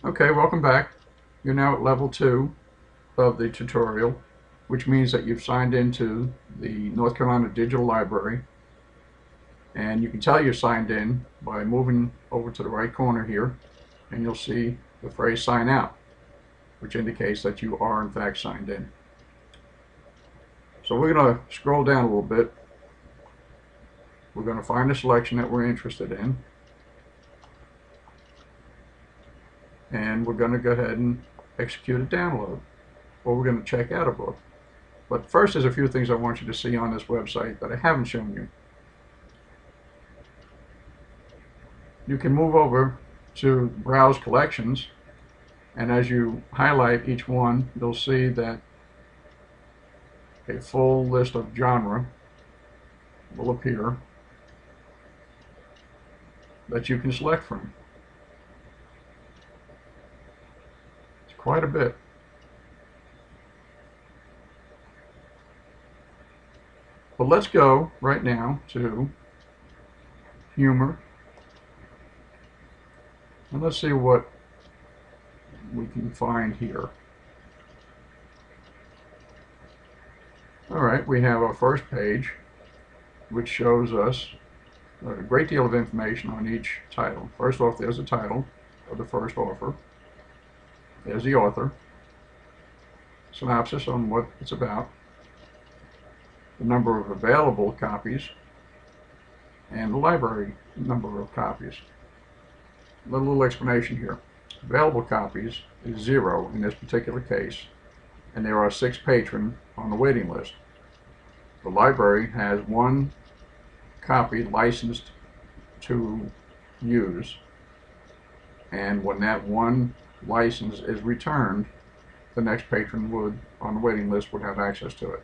Okay, welcome back. You're now at level 2 of the tutorial, which means that you've signed into the North Carolina Digital Library, and you can tell you're signed in by moving over to the right corner here, and you'll see the phrase sign out, which indicates that you are in fact signed in. So we're going to scroll down a little bit. We're going to find a selection that we're interested in, and we're going to go ahead and execute a download, or we're going to check out a book. But first, there's a few things I want you to see on this website that I haven't shown you. You can move over to Browse Collections, and as you highlight each one, you'll see that a full list of genre will appear that you can select from. It's quite a bit. But let's go right now to humor, and let's see what we can find here. Alright, we have our first page, which shows us a great deal of information on each title. First off, there's the title of the first offer. There's the author, synopsis on what it's about, the number of available copies, and the library number of copies. A little explanation here. Available copies is 0 in this particular case, and there are 6 patrons on the waiting list. The library has 1 copy licensed to use, and when that 1 license is returned, the next patron would, on the waiting list, would have access to it.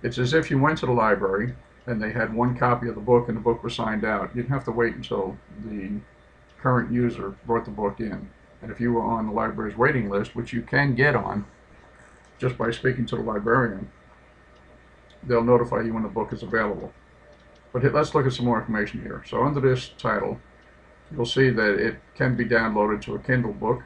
It's as if you went to the library and they had 1 copy of the book and the book was signed out. You'd have to wait until the current user brought the book in. And if you were on the library's waiting list, which you can get on just by speaking to the librarian, they'll notify you when the book is available. But let's look at some more information here. So under this title, you'll see that it can be downloaded to a Kindle book,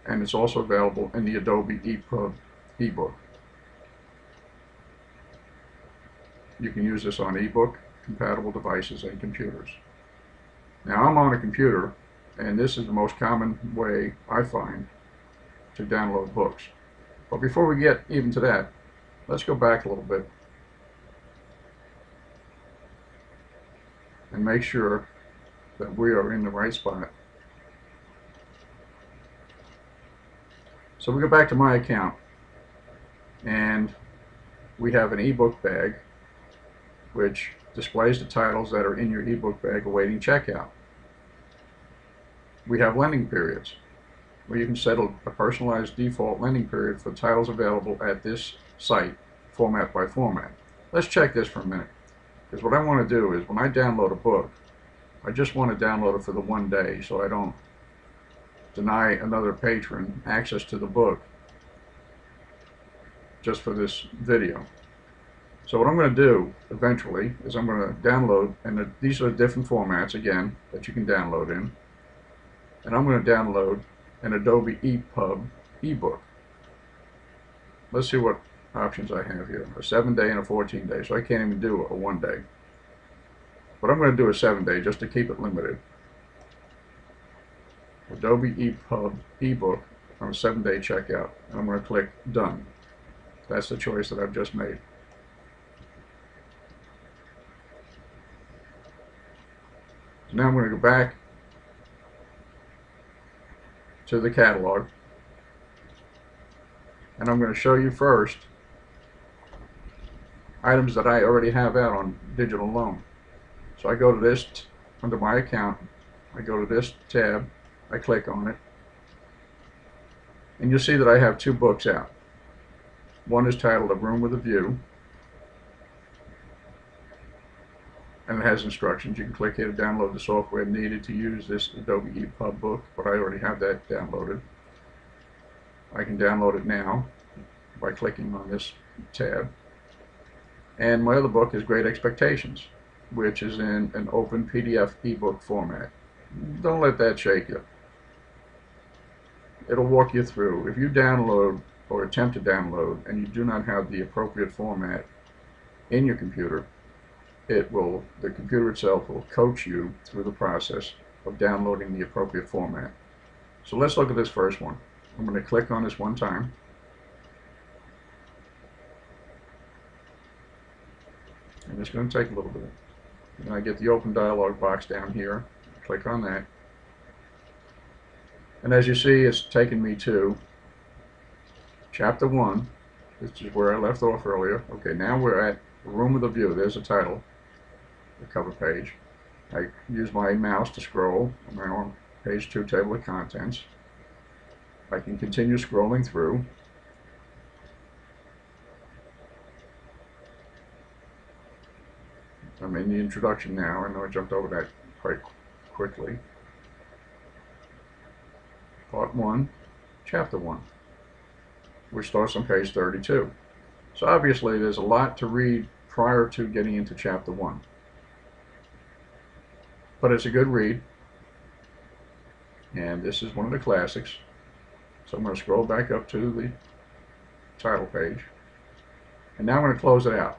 and it's also available in the Adobe EPUB ebook. You can use this on ebook compatible devices and computers. Now, I'm on a computer, and this is the most common way I find to download books. But before we get even to that, let's go back a little bit and make sure that we are in the right spot. So we go back to my account, and we have an ebook bag which displays the titles that are in your ebook bag awaiting checkout. We have lending periods, where you can set a personalized default lending period for titles available at this site, format by format. Let's check this for a minute, because what I want to do is when I download a book, I just want to download it for the 1 day so I don't deny another patron access to the book just for this video. So what I'm going to do eventually is I'm going to download, and these are different formats again that you can download in, and I'm going to download an Adobe EPUB ebook. Let's see what options I have here. A 7-day and a 14-day, so I can't even do a 1 day. But I'm going to do a 7-day just to keep it limited. Adobe EPUB ebook on a 7-day checkout, and I'm going to click Done. That's the choice that I've just made. So now I'm going to go back to the catalog, and I'm going to show you first items that I already have out on digital loan. So I go to this, under my account, I go to this tab, I click on it, and you'll see that I have 2 books out. One is titled A Room with a View, and it has instructions. You can click here to download the software needed to use this Adobe EPUB book, but I already have that downloaded. I can download it now by clicking on this tab. And my other book is Great Expectations. which is in an open PDF ebook format. Don't let that shake you. It'll walk you through. If you download or attempt to download and you do not have the appropriate format in your computer, the computer itself will coach you through the process of downloading the appropriate format. So let's look at this first one. I'm going to click on this one time. And it's going to take a little bit. And I get the open dialog box down here. Click on that. And as you see, it's taken me to Chapter 1. This is where I left off earlier. Okay, now we're at the Room with a View. There's the title, the cover page. I use my mouse to scroll. I'm now on page 2, Table of Contents. I can continue scrolling through. I'm in the introduction now. I know I jumped over that quite quickly. Part 1, Chapter 1, which starts on page 32. So obviously there's a lot to read prior to getting into Chapter 1. But it's a good read. And this is one of the classics. So I'm going to scroll back up to the title page. And now I'm going to close it out.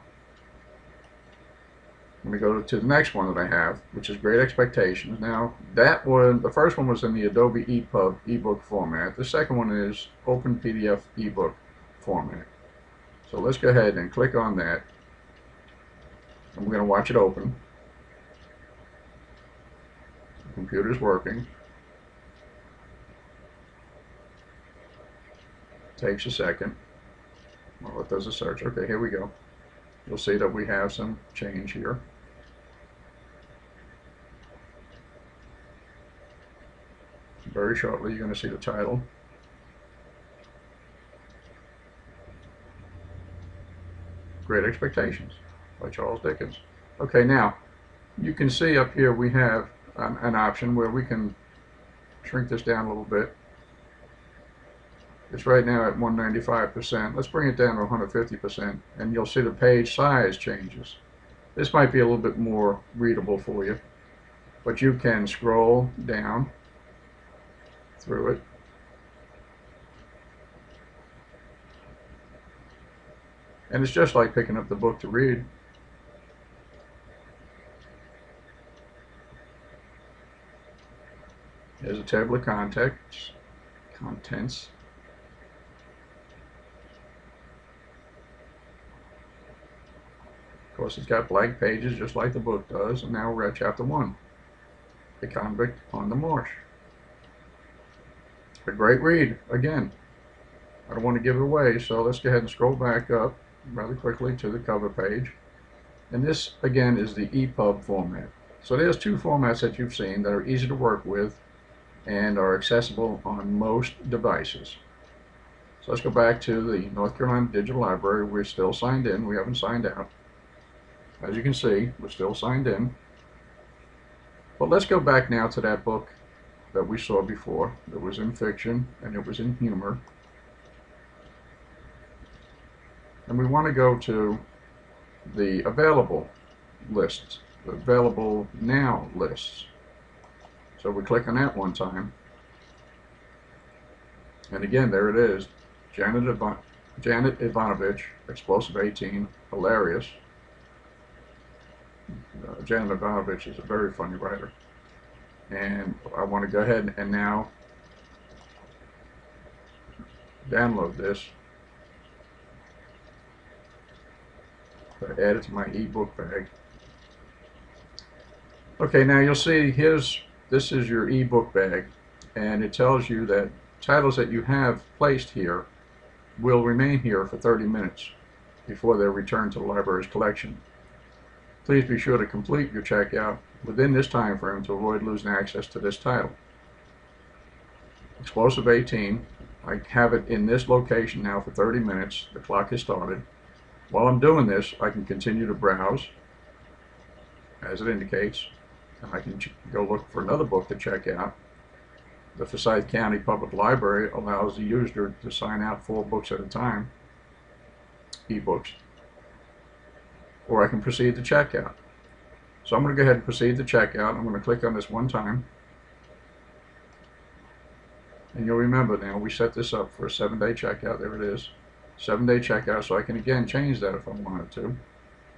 I'm going to go to the next one that I have, which is Great Expectations. Now, that one, the first one was in the Adobe EPUB ebook format. The second one is Open PDF ebook format. So let's go ahead and click on that. And we're going to watch it open. The computer's working. Takes a second. Well, it does a search. Okay, here we go. You'll see that we have some change here. Very shortly, you're going to see the title. Great Expectations by Charles Dickens. Okay, now, you can see up here we have an option where we can shrink this down a little bit. It's right now at 195%. Let's bring it down to 150%, and you'll see the page size changes. This might be a little bit more readable for you, but you can scroll down through it. And it's just like picking up the book to read. There's a table of contents. Of course, it's got blank pages just like the book does, and now we're at Chapter 1, The Convict on the Marsh. A great read, again. I don't want to give it away, so let's go ahead and scroll back up rather quickly to the cover page. And this, again, is the EPUB format. So there's two formats that you've seen that are easy to work with and are accessible on most devices. So let's go back to the North Carolina Digital Library. We're still signed in. We haven't signed out. As you can see, we're still signed in. But let's go back now to that book that we saw before. It was in fiction and it was in humor. And we want to go to the available lists, the available now lists. So we click on that one time. And again, there it is. Janet Ivanovich, Explosive 18, hilarious. Janet Ivanovich is a very funny writer. And I want to go ahead and now download this. Add it to my ebook bag. Okay, now you'll see this is your ebook bag, and it tells you that titles that you have placed here will remain here for 30 minutes before they're returned to the library's collection. Please be sure to complete your checkout within this time frame to avoid losing access to this title. Explosive 18, I have it in this location now for 30 minutes. The clock has started. While I'm doing this, I can continue to browse, as it indicates, and I can go look for another book to check out. The Forsyth County Public Library allows the user to sign out 4 books at a time, eBooks, or I can proceed to checkout. So I'm going to go ahead and proceed to checkout. I'm going to click on this one time. And you'll remember now, we set this up for a 7-day checkout. There it is. 7-day checkout, so I can again change that if I wanted to.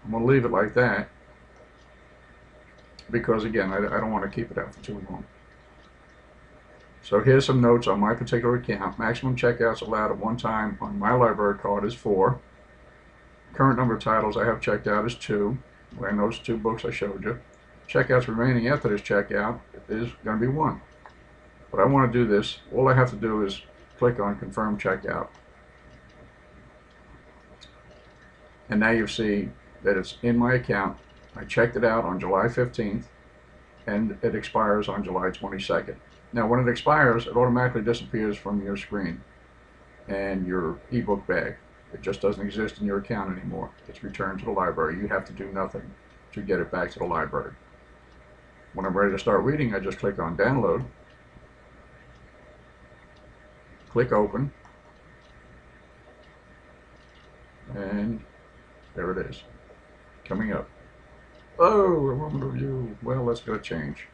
I'm going to leave it like that because again, I don't want to keep it out for too long. So here's some notes on my particular account. Maximum checkouts allowed at one time on my library card is 4. Current number of titles I have checked out is 2. And those 2 books I showed you. Checkouts remaining after this checkout is going to be 1. But I want to do this. All I have to do is click on Confirm Checkout. And now you see that it's in my account. I checked it out on July 15th, and it expires on July 22nd. Now, when it expires, it automatically disappears from your screen and your ebook bag. It just doesn't exist in your account anymore. It's returned to the library. You have to do nothing to get it back to the library. When I'm ready to start reading, I just click on Download, click Open, and there it is, coming up. Oh, a moment of view. Well, let's go change.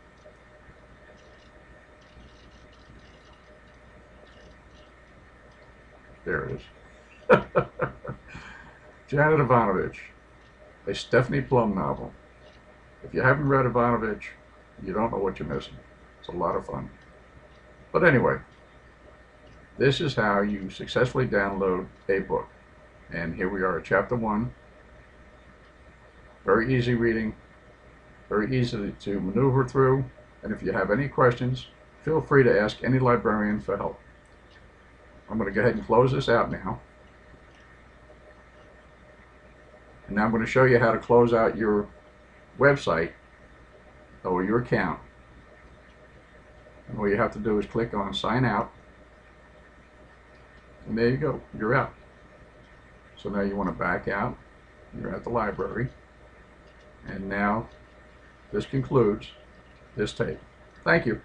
There it is. Janet Ivanovich, a Stephanie Plum novel. If you haven't read Ivanovich, you don't know what you're missing. It's a lot of fun. But anyway, this is how you successfully download a book. And here we are at chapter 1. Very easy reading, very easy to maneuver through. And if you have any questions, feel free to ask any librarian for help. I'm going to go ahead and close this out now. And now I'm going to show you how to close out your website or your account. And all you have to do is click on Sign Out. And there you go, you're out. So now you want to back out. You're at the library. And now this concludes this tape. Thank you.